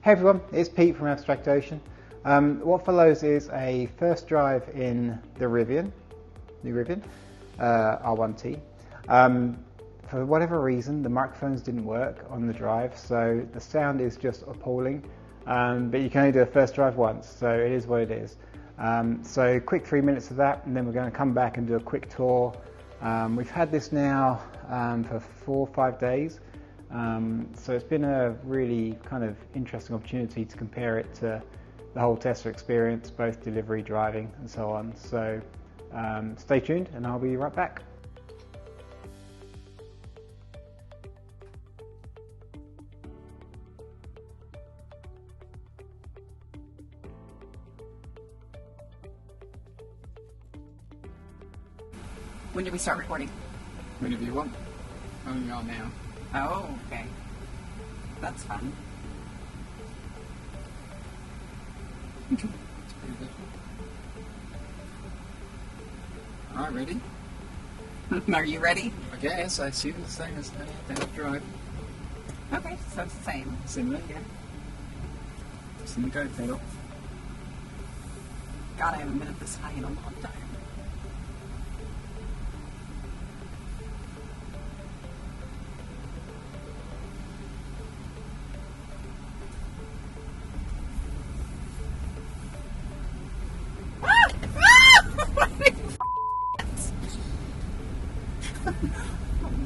Hey everyone, it's Pete from Abstract Ocean. What follows is a first drive in the Rivian, new Rivian R1T. For whatever reason, the microphones didn't work on the drive, so the sound is just appalling. But you can only do a first drive once, so it is what it is. So quick 3 minutes of that, and then we're going to come back and do a quick tour. We've had this now for 4 or 5 days. So it's been a really kind of interesting opportunity to compare it to the whole Tesla experience, both delivery, driving, and so on. So stay tuned, and I'll be right back. When did we start recording? Whenever you want. Only are now. Oh, okay. That's fun. Alright, ready? Are you ready? I guess. I assume the same as the drive. Okay, so it's the same. Similar, yeah. It's in the go pedal. God, I haven't been at this high in a long time.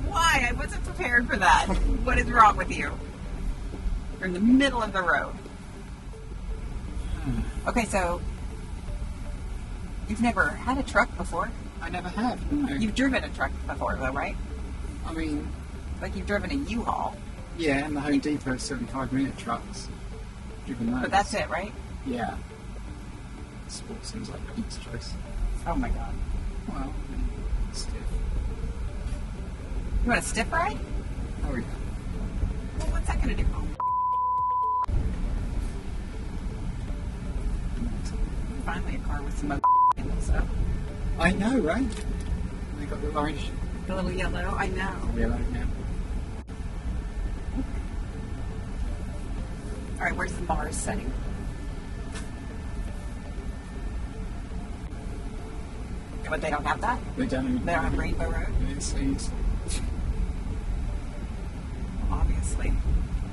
Why? I wasn't prepared for that. What is wrong with you? You're in the middle of the road. Okay, so you've never had a truck before? I never have, no. You've driven a truck before, though, right? I mean, Like you've driven a U-Haul. yeah, and the Home Depot 75-minute trucks. Driven those. But that's it, right? Yeah. Sport seems like Pete's choice. Oh my God. Well, stiff. You want a stiff ride? Oh, yeah. Well, what's that going to do? Finally, a car with some in it, so. I know, right? They got the orange. The little yellow, I know. Yellow now. All right, where's the bars setting? But they don't have that? They don't have Rainbow Road? It seems. Obviously,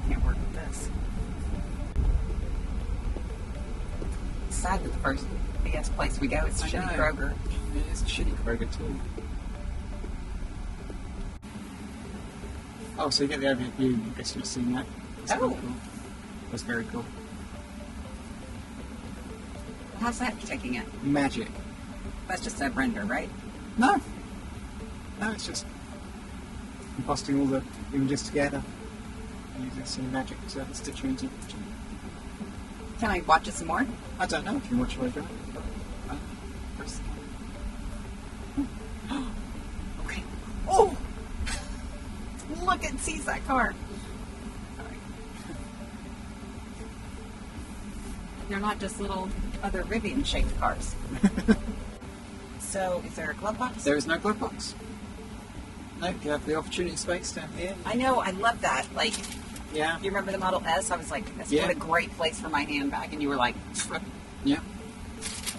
can't work with this. It's sad that the first biggest place we go is I shitty know. Kroger. It is a shitty Kroger too. Oh, so you get the overhead view. I guess you've seen that. That's Oh. pretty cool. That's very cool. How's that taking it? Magic. That's just a render, right? No. No, it's just composting all the images together using some magic to stitch them into. Can I watch it some more? I don't know if you watch what I drive. First. Okay. Oh! Look, it sees that car. Sorry. They're not just little other Rivian-shaped cars. So, is there a glove box? There is no glove box. No, you have the opportunity space down here. I know, I love that. Like, Yeah. you remember the Model S? I was like, this Yeah. what a great place for my handbag. And you were like, Yeah.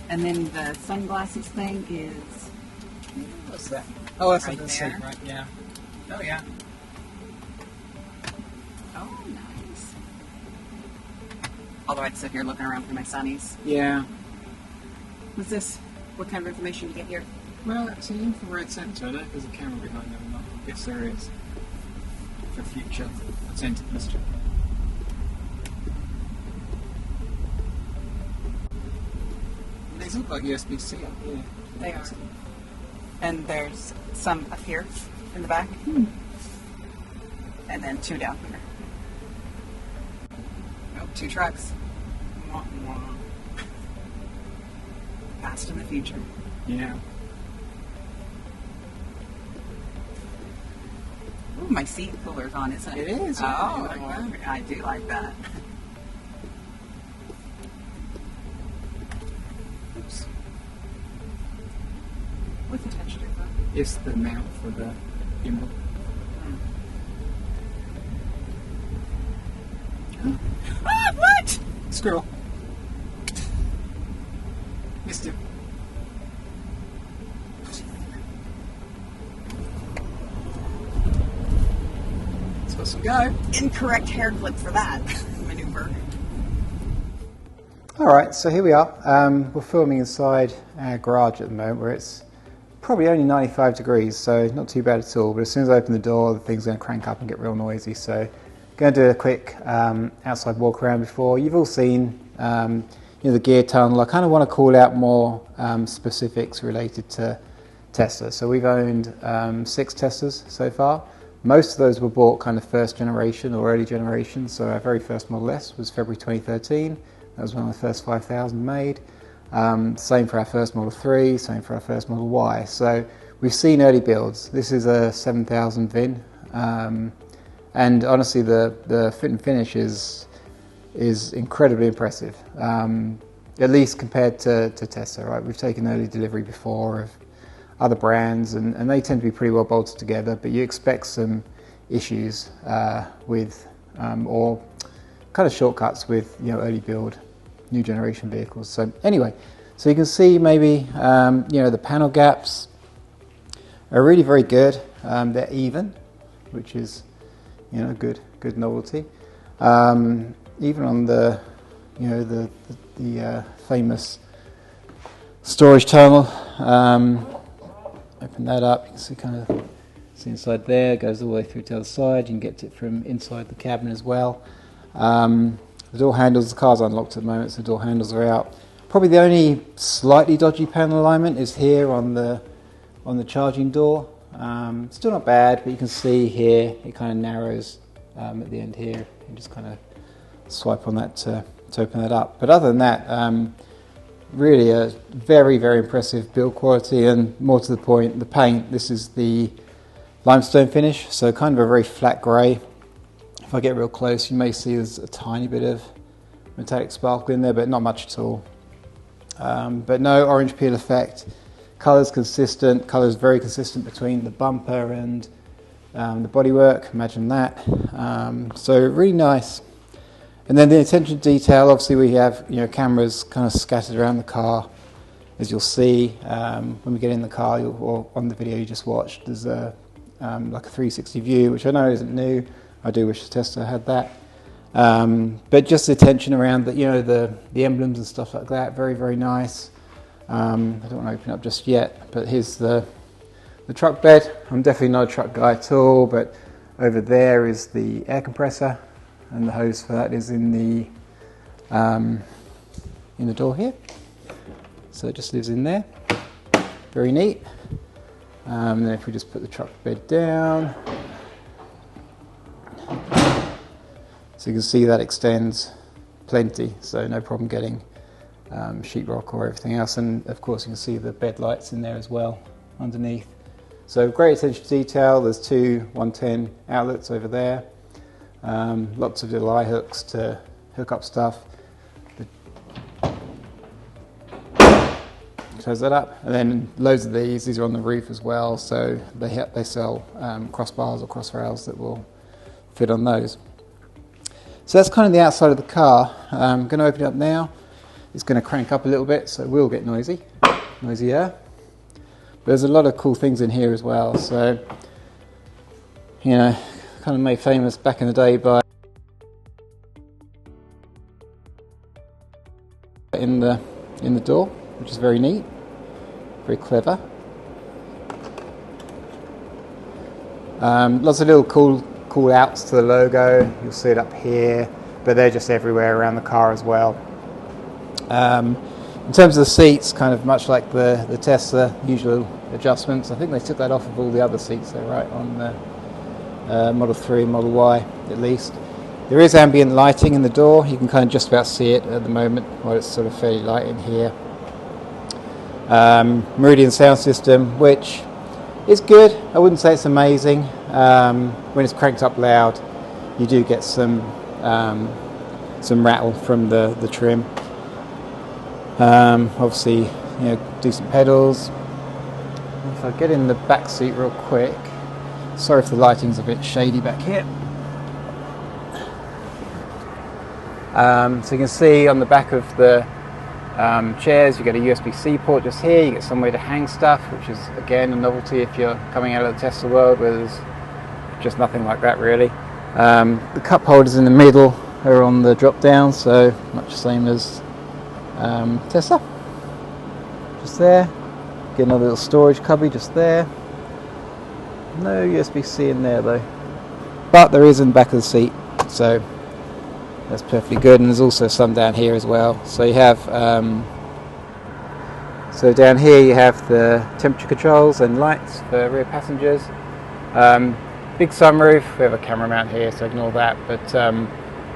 and then the sunglasses thing is What's that? Oh, that's Right on the there. seat, right? Yeah. Oh, yeah. oh, nice. Although I'd sit here looking around for my sunnies. Yeah. What's this? What kind of information do you get here? Well, it's an infrared sensor. I don't know if there's a camera behind it or not. I guess there is. For future attentiveness. These look like USB-C up here. They are. And there's some up here in the back. And then 2 down here. Oh, 2 trucks. Wah, wah. Past and the future. Yeah. Ooh, my seat cooler's on, isn't it? It is, Oh, yeah, I like that. I do like that. Oops. What's attached to that? It's the mount for the gimbal. Ah, what? Squirrel. Missed him. Supposed to go. Incorrect hair clip for that maneuver. Alright, so here we are. We're filming inside our garage at the moment where it's probably only 95 degrees, so not too bad at all. But as soon as I open the door, the thing's going to crank up and get real noisy. So going to do a quick outside walk around before. You've all seen the gear tunnel. I kind of want to call out more specifics related to Tesla. So we've owned 6 Teslas so far. Most of those were bought kind of first generation or early generation. So our very first Model S was February 2013. That was one of the first 5,000 made. Same for our first Model 3, same for our first Model Y. So we've seen early builds. This is a 7,000 VIN. And honestly, the fit and finish is incredibly impressive, at least compared to Tesla. Right, we've taken early delivery before of other brands, and they tend to be pretty well bolted together. But you expect some issues with or kind of shortcuts with early build, new generation vehicles. So anyway, so you can see maybe the panel gaps are really very good. They're even, which is good novelty. Even on the famous storage tunnel, open that up, you can see inside there, it goes all the way through to the other side. You can get it from inside the cabin as well. The door handles, the car's unlocked at the moment, so the door handles are out. Probably the only slightly dodgy panel alignment is here on the charging door. Still not bad, but you can see here it kind of narrows at the end here. You just kind of swipe on that to open that up. But other than that, really a very, very impressive build quality, and more to the point, the paint. This is the limestone finish, so kind of a very flat grey. If I get real close, you may see there's a tiny bit of metallic sparkle in there, but not much at all. But no orange peel effect. Colour's consistent. Colour's very consistent between the bumper and the bodywork. Imagine that. So really nice. And then the attention to detail. Obviously, we have cameras kind of scattered around the car, as you'll see when we get in the car, or on the video you just watched. There's a like a 360 view, which I know isn't new. I do wish the Tesla had that. But just the attention around the emblems and stuff like that, very, very nice. I don't want to open it up just yet, but here's the truck bed. I'm definitely not a truck guy at all, but over there is the air compressor, and the hose for that is in the door here. So it just lives in there. Very neat. And then if we just put the truck bed down, so you can see that extends plenty, so no problem getting sheetrock or everything else. And of course you can see the bed lights in there as well underneath. So great attention to detail. There's 2 110 outlets over there. Lots of little eye hooks to hook up stuff. Close that up, and then loads of these are on the roof as well, so they sell crossbars or cross rails that will fit on those. So that's kind of the outside of the car. I'm going to open it up now. It's going to crank up a little bit, so it will get noisier. But there's a lot of cool things in here as well. So, kind of made famous back in the day by in the door, which is very neat, very clever. Lots of little cool outs to the logo. You'll see it up here, but they're just everywhere around the car as well. In terms of the seats, kind of much like the Tesla, usual adjustments. I think they took that off of all the other seats though, right, on the Model 3 and Model Y at least. There is ambient lighting in the door. You can kind of just about see it at the moment, while it's sort of fairly light in here. Meridian sound system, which is good. I wouldn't say it's amazing. When it's cranked up loud, you do get some rattle from the trim. Obviously, decent pedals. If I get in the back seat real quick, sorry if the lighting's a bit shady back here. So you can see on the back of the chairs, you get a USB-C port just here. You get somewhere to hang stuff, which is again a novelty if you're coming out of the Tesla world where there's just nothing like that really. The cup holders in the middle are on the drop down, so much the same as Tesla. Just there. Get another little storage cubby just there. No USB-C in there though, but there is in the back of the seat, so that's perfectly good. And there's also some down here as well. So you have so down here you have the temperature controls and lights for rear passengers. Big sunroof. We have a camera mount here, so ignore that. But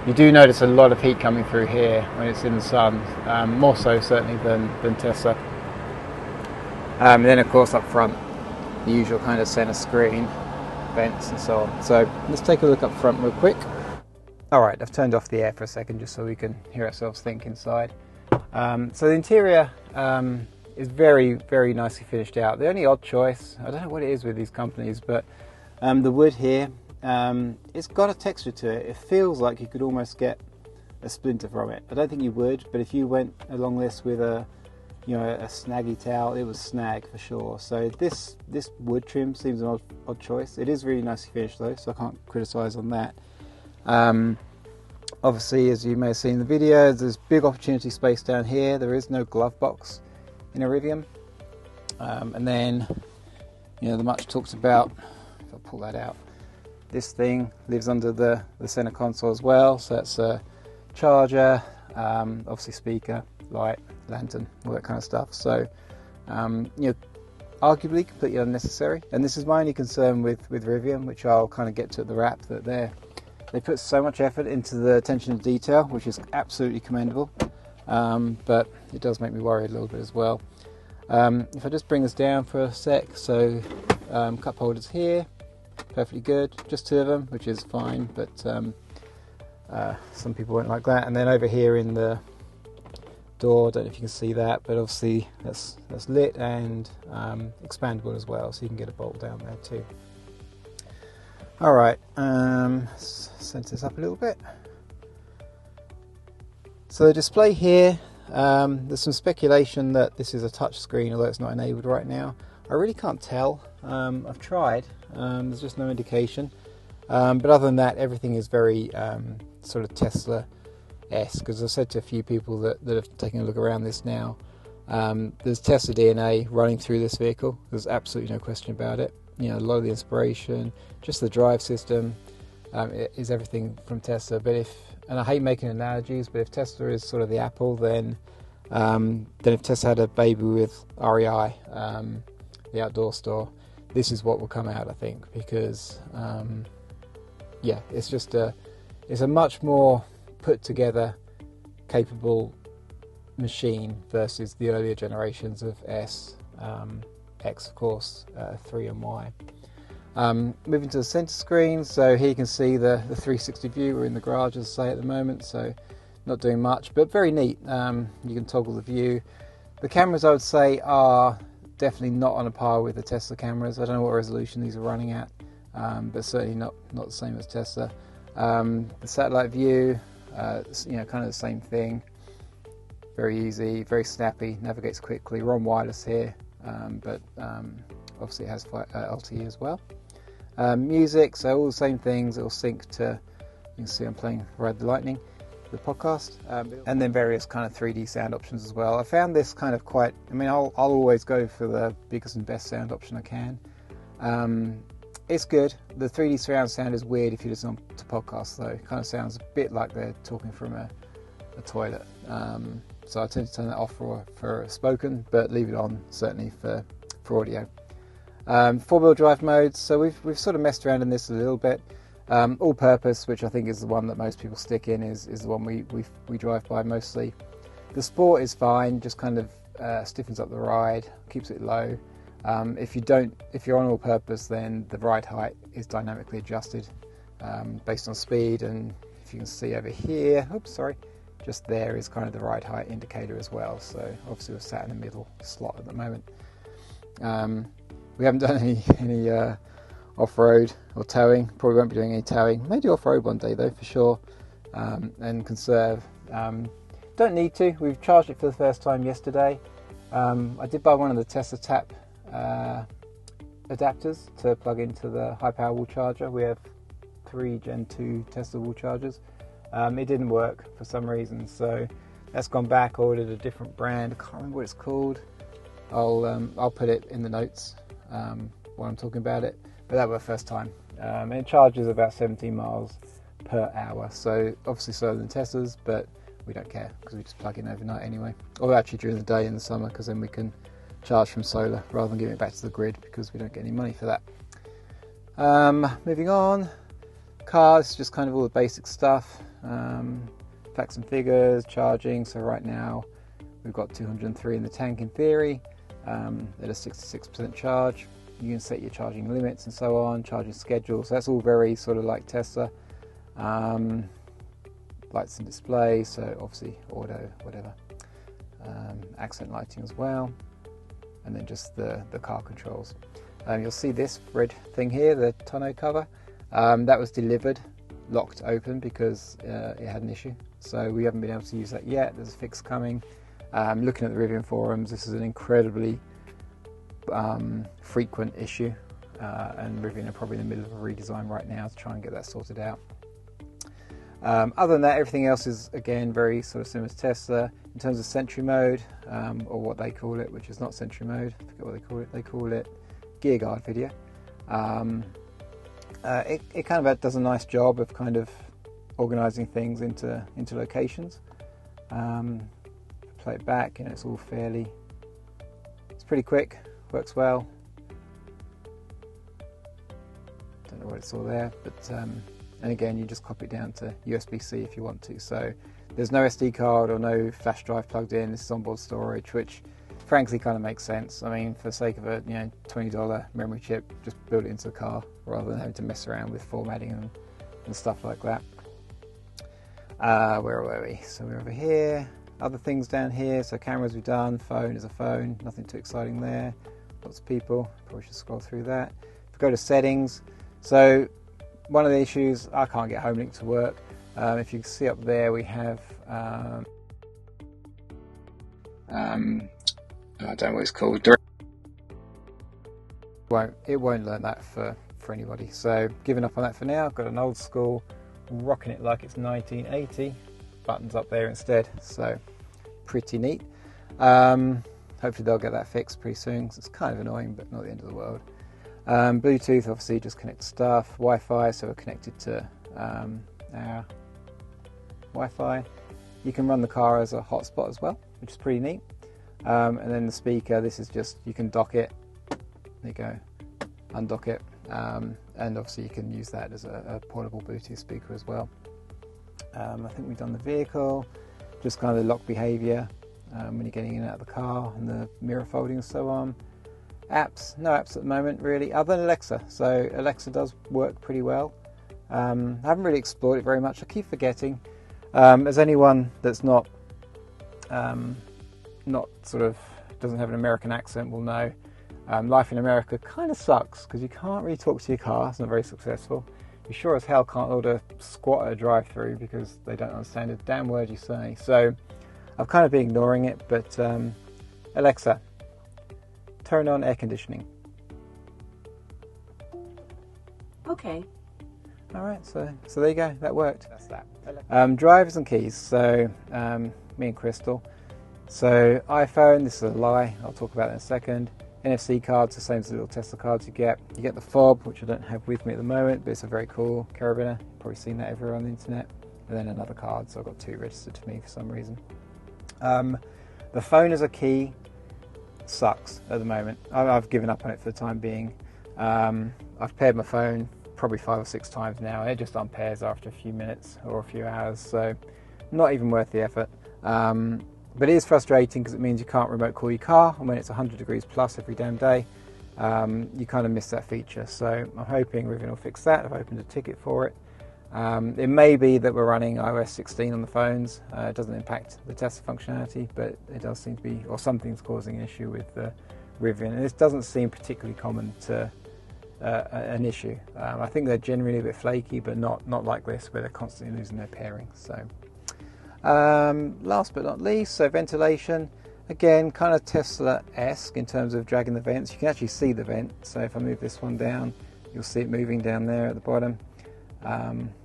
you do notice a lot of heat coming through here when it's in the sun, more so certainly than Tesla. And then of course up front, the usual kind of center screen, vents and so on. So let's take a look up front real quick. Alright, I've turned off the air for a second just so we can hear ourselves think inside. So the interior is very, very nicely finished out. The only odd choice, I don't know what it is with these companies, but the wood here, it's got a texture to it. It feels like you could almost get a splinter from it. I don't think you would, but if you went along this with a snaggy towel, it would snag for sure. So this wood trim seems an odd choice. It is really nicely finished though, so I can't criticise on that. Obviously, as you may have seen in the video, there's big opportunity space down here. There is no glove box in a Rivian. And then, the much talked about, if I pull that out, this thing lives under the center console as well. So that's a charger, obviously speaker, light, lantern, all that kind of stuff. So, arguably completely unnecessary. And this is my only concern with Rivian, which I'll kind of get to at the wrap, that they put so much effort into the attention to detail, which is absolutely commendable. But it does make me worry a little bit as well. If I just bring this down for a sec, so cup holders here, perfectly good, just 2 of them, which is fine, but some people won't like that. And then over here in the door, don't know if you can see that, but obviously that's lit and expandable as well, so you can get a bolt down there too. Alright, set this up a little bit. So the display here, there's some speculation that this is a touch screen, although it's not enabled right now. I really can't tell. I've tried, there's just no indication. But other than that, everything is very sort of Tesla-esque, because I've said to a few people that have taken a look around this now, there's Tesla DNA running through this vehicle. There's absolutely no question about it. A lot of the inspiration, just the drive system, it is everything from Tesla. But and I hate making analogies, but if Tesla is sort of the Apple, then if Tesla had a baby with REI, the outdoor store, this is what will come out, I think, because it's just it's a much more put together, capable machine versus the earlier generations of S, X of course, 3 and Y. Moving to the center screen, so here you can see the 360 view. We're in the garage, as I say, at the moment, so not doing much, but very neat. You can toggle the view. The cameras, I would say, are definitely not on a par with the Tesla cameras. I don't know what resolution these are running at, but certainly not the same as Tesla. The satellite view, kind of the same thing. Very easy, very snappy, navigates quickly. We're on wireless here, but obviously it has LTE as well. Music, so all the same things. It'll sync to, you can see I'm playing Ride the Lightning, the podcast, and then various kind of 3D sound options as well. I found this kind of quite, I'll always go for the biggest and best sound option I can. It's good. The 3D surround sound is weird if you listen to podcasts though. It kind of sounds a bit like they're talking from a toilet. So I tend to turn that off for spoken, but leave it on certainly for audio. 4-wheel drive modes, so we've sort of messed around in this a little bit. All purpose, which I think is the one that most people stick in, is the one we drive by mostly. The sport is fine, just kind of stiffens up the ride, keeps it low. If you're on all purpose, then the ride height is dynamically adjusted based on speed, and if you can see over here, just there is kind of the ride height indicator as well. So obviously we're sat in the middle slot at the moment. We haven't done any off-road or towing. Probably won't be doing any towing. Maybe off-road one day though, for sure. and conserve. Don't need to. We've charged it for the first time yesterday. I did buy one of the Tesla Tap adapters to plug into the high power wall charger. We have 3 Gen 2 Tesla wall chargers. It didn't work for some reason, so that's gone back. Ordered a different brand. I can't remember what it's called. I'll put it in the notes while I'm talking about it. But that was the first time. And it charges about 17 miles per hour. So obviously slower than Tesla's, but we don't care because we just plug in overnight anyway. Or actually during the day in the summer, because then we can charge from solar rather than giving it back to the grid because we don't get any money for that. Moving on, cars, just kind of all the basic stuff. Facts and figures, charging. So right now we've got 203 in the tank in theory, at a 66% charge. You can set your charging limits and so on, charging schedules. So that's all very sort of like Tesla. Lights and display, so obviously auto, whatever. Accent lighting as well. And then just the car controls. You'll see this red thing here, the tonneau cover. That was delivered, locked open because it had an issue. So we haven't been able to use that yet. There's a fix coming. Looking at the Rivian forums, this is an incredibly frequent issue. And Rivian are probably in the middle of a redesign right now to try and get that sorted out. Other than that, everything else is again very sort of similar to Tesla in terms of Sentry mode, or what they call it, which is not Sentry mode. I forget what they call it. They call it Gear Guard video. It kind of does a nice job of kind of organising things into locations. Play it back, and it's all fairly. It's pretty quick. Works well. Don't know what it's all there, but. And again, you just copy it down to USB-C if you want to. So there's no SD card or no flash drive plugged in. This is onboard storage, which frankly kind of makes sense. I mean, for the sake of a $20 memory chip, just build it into the car rather than having to mess around with formatting and stuff like that. Where were we? So we're over here. Other things down here. So cameras we've done. Phone is a phone. Nothing too exciting there. Lots of people. Probably should scroll through that. If we go to settings. So one of the issues, I can't get HomeLink to work. If you can see up there, we have, I don't know what it's called. It won't learn that for anybody. So giving up on that for now. I've got an old school, rocking it like it's 1980. Buttons up there instead. So pretty neat. Hopefully they'll get that fixed pretty soon. It's kind of annoying, but not the end of the world. Bluetooth, obviously, just connect stuff. Wi-Fi, so we're connected to our Wi-Fi. You can run the car as a hotspot as well, which is pretty neat. And then the speaker, this is just, you can dock it. There you go, undock it. And obviously you can use that as a portable Bluetooth speaker as well. I think we've done the vehicle, just kind of the lock behavior when you're getting in and out of the car, and the mirror folding and so on. Apps, no apps at the moment really, other than Alexa. So Alexa does work pretty well. I haven't really explored it very much. I keep forgetting. As anyone that's not sort of doesn't have an American accent will know, life in America kind of sucks because you can't really talk to your car. It's not very successful. You sure as hell can't order squat at a drive-through because they don't understand a damn word you say. So I've kind of been ignoring it. But Alexa, turn on air conditioning. Okay. All right, so there you go. That worked. That's that. Drivers and keys. So me and Crystal. So iPhone. This is a lie. I'll talk about that in a second. NFC cards, the same as the little Tesla cards you get. You get the fob, which I don't have with me at the moment, but it's a very cool carabiner. You've probably seen that everywhere on the internet. And then another card. So I've got 2 registered to me for some reason. The phone as a key sucks at the moment. I've given up on it for the time being. I've paired my phone probably 5 or 6 times now, and it just unpairs after a few minutes or a few hours, so not even worth the effort. But it is frustrating because it means you can't remote call your car, and when it's 100 degrees plus every damn day, you kind of miss that feature. So I'm hoping Rivian will fix that. I've opened a ticket for it. It may be that we're running iOS 16 on the phones. It doesn't impact the Tesla functionality, but it does seem to be, or something's causing an issue with the Rivian. And this doesn't seem particularly common to an issue. I think they're generally a bit flaky, but not like this, where they're constantly losing their pairing. So, last but not least, so ventilation. Again, kind of Tesla-esque in terms of dragging the vents. You can actually see the vent. So if I move this one down, you'll see it moving down there at the bottom,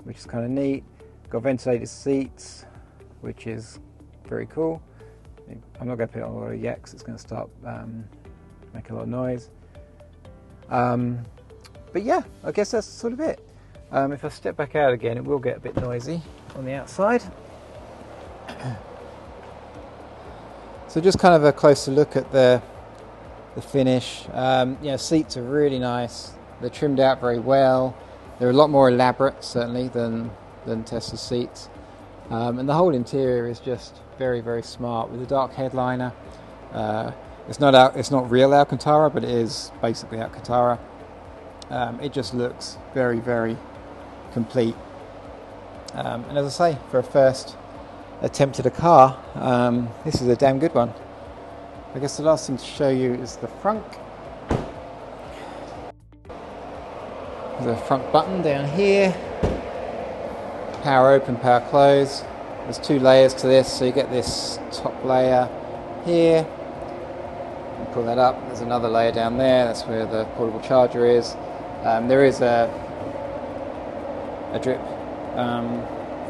which is kind of neat. Got ventilated seats, which is very cool. I'm not going to put it on a lot of yaks. It's going to start making a lot of noise. But yeah, I guess that's sort of it. If I step back out again, it will get a bit noisy on the outside. So just kind of a closer look at the finish. Seats are really nice. They're trimmed out very well. They're a lot more elaborate, certainly, than Tesla's seats. And the whole interior is just very, very smart with a dark headliner. It's not real Alcantara, but it is basically Alcantara. It just looks very, very complete. And as I say, for a first attempt at a car, this is a damn good one. I guess the last thing to show you is the Frunk. There's a Frunk button down here. Power open, power close. There's 2 layers to this, so you get this top layer here. You pull that up, there's another layer down there, that's where the portable charger is. There is a drip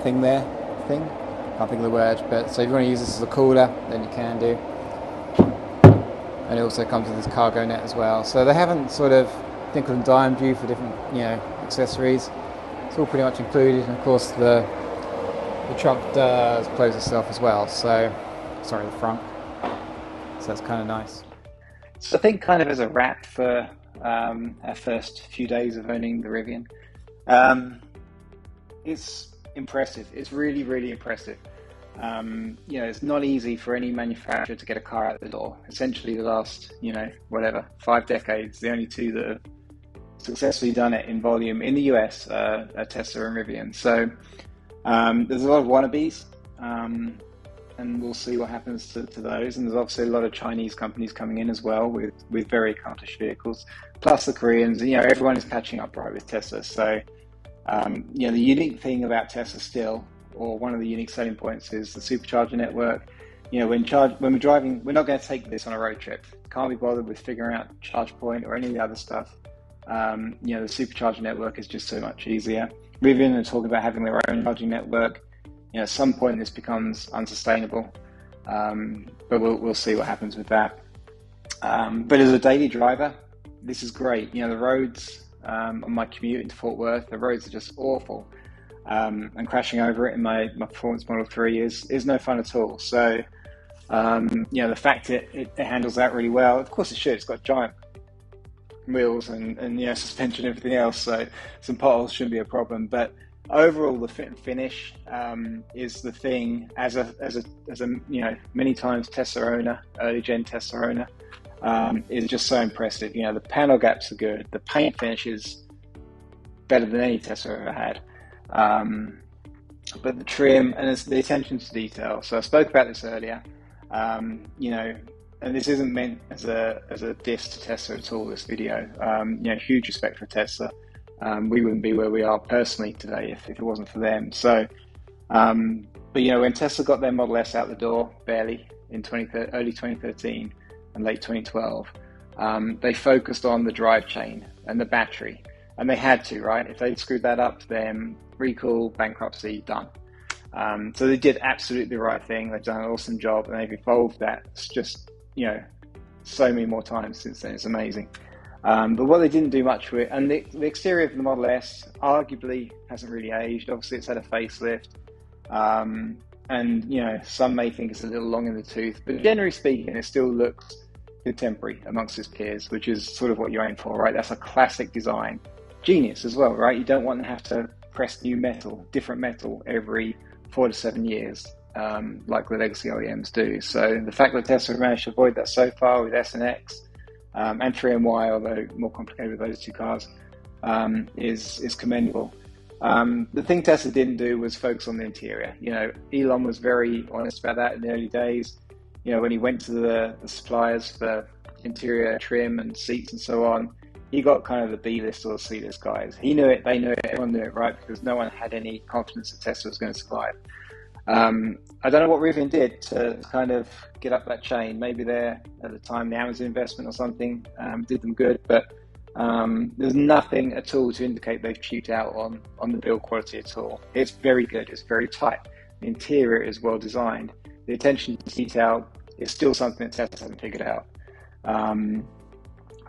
thing. Can't think of the word, but so if you want to use this as a cooler, then you can do. And it also comes with this cargo net as well. So they haven't sort of nickel and dimed you for different, accessories. It's all pretty much included, and of course the trunk does close itself as well. So, sorry, the front. So that's kind of nice. So I think kind of as a wrap for our first few days of owning the Rivian, it's impressive. It's really, really impressive. It's not easy for any manufacturer to get a car out the door. Essentially the last, 5 decades, the only 2 that have successfully done it in volume in the US are Tesla and Rivian. So there's a lot of wannabes, and we'll see what happens to those. And there's obviously a lot of Chinese companies coming in as well with very accomplished vehicles, plus the Koreans. Everyone is catching up right with Tesla. So the unique thing about Tesla still, or one of the unique selling points, is the supercharger network. When we're driving, we're not going to take this on a road trip. Can't be bothered with figuring out charge point or any of the other stuff. The supercharger network is just so much easier. Rivian are talking about having their own charging network. At some point this becomes unsustainable, but we'll see what happens with that. But as a daily driver, this is great. The roads on my commute into Fort Worth, the roads are just awful, and crashing over it in my performance Model 3 is no fun at all. So the fact it handles that really well. Of course it should. It's got giant wheels and suspension and everything else, so some potholes shouldn't be a problem. But overall, the fit and finish is the thing. As a many times Tesla owner, early gen Tesla owner, is just so impressive. The panel gaps are good. The paint finish is better than any Tesla I've ever had. But the trim and the attention to detail. So I spoke about this earlier. And this isn't meant as a diss to Tesla at all, this video. Huge respect for Tesla. We wouldn't be where we are personally today if it wasn't for them. So, but when Tesla got their Model S out the door, barely, in early 2013 and late 2012, they focused on the drive chain and the battery. And they had to, right? If they'd screwed that up, then recall, bankruptcy, done. So they did absolutely the right thing. They've done an awesome job, and they've evolved that just, so many more times since then. It's amazing. But what they didn't do much with, and the exterior of the Model S arguably hasn't really aged. Obviously, it's had a facelift. And, some may think it's a little long in the tooth, but generally speaking, it still looks contemporary amongst its peers, which is sort of what you aim for, right? That's a classic design. Genius as well, right? You don't want to have to press new metal, different metal every 4 to 7 years, like the legacy OEMs do. So the fact that Tesla managed to avoid that so far with S and X, and 3 and Y, although more complicated with those 2 cars, is commendable. The thing Tesla didn't do was focus on the interior. Elon was very honest about that in the early days. When he went to the suppliers for interior trim and seats and so on, he got kind of the B-list or the C-list guys. He knew it, they knew it, everyone knew it, right? Because no one had any confidence that Tesla was going to survive. I don't know what Rivian did to kind of get up that chain. Maybe they're, at the time, the Amazon investment or something did them good, but there's nothing at all to indicate they've cheaped out on the build quality at all. It's very good, it's very tight. The interior is well designed. The attention to detail is still something that Tesla hasn't figured out.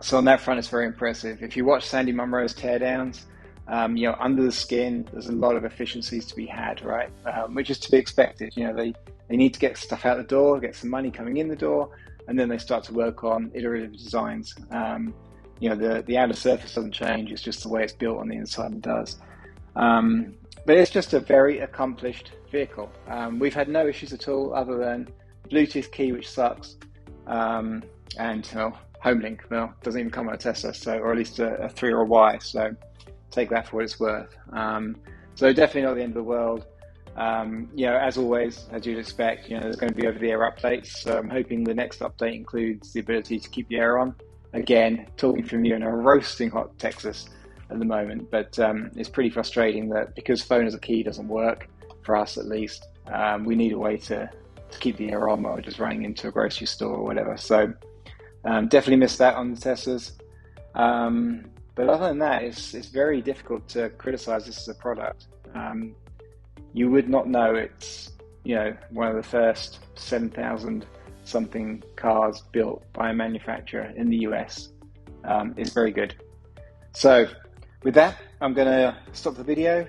So on that front, it's very impressive. If you watch Sandy Munro's teardowns, under the skin, there's a lot of efficiencies to be had, right? Which is to be expected. They need to get stuff out the door, get some money coming in the door, and then they start to work on iterative designs. The outer surface doesn't change, it's just the way it's built on the inside and does. But it's just a very accomplished vehicle. We've had no issues at all other than Bluetooth key, which sucks, and HomeLink, doesn't even come on a Tesla, or at least a 3 or a Y, so take that for what it's worth. So definitely not the end of the world. As always, as you'd expect, there's going to be over-the-air updates, so I'm hoping the next update includes the ability to keep the air on. Again, talking from you in a roasting hot Texas at the moment, but it's pretty frustrating that because phone as a key doesn't work, for us at least, we need a way to keep the air on while we're just running into a grocery store or whatever. So definitely missed that on the Teslas. But other than that, it's very difficult to criticize this as a product. You would not know it's one of the first 7,000 something cars built by a manufacturer in the US. It's very good. So with that, I'm going to stop the video.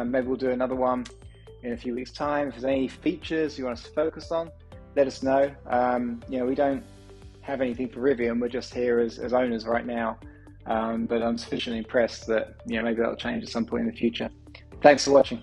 Maybe we'll do another one in a few weeks' time. If there's any features you want us to focus on, let us know. We don't have anything for Rivian. We're just here as owners right now. But I'm sufficiently impressed that maybe that'll change at some point in the future. Thanks for watching.